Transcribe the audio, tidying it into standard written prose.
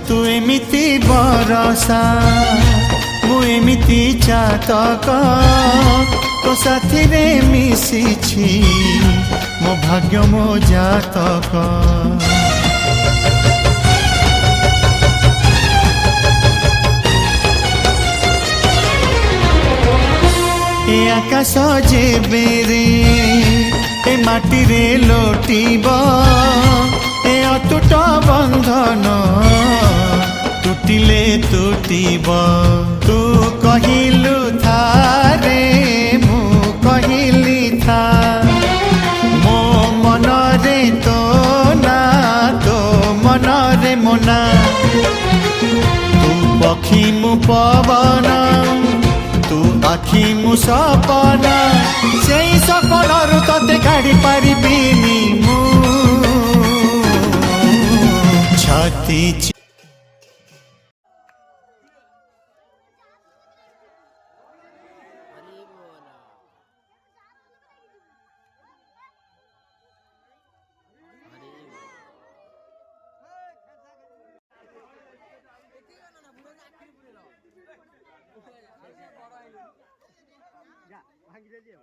तू एमिति बरसा मु एमिति चातक तो साथी रे मिशिछि मो भाग्य मो जातक। ए आकाश जेबे रे ए माटी रे लोटिब ए अतुट बंधन टूटिले टूटिब। तू कहिलु था रे मु कहिली था मो मन रे तो ना तो मन रे मोना। तू पक्षी मु पवन तू आखि मु सपना से सपन तते काढ़ी पारिबिनी मु छाती। भांगी दे दिए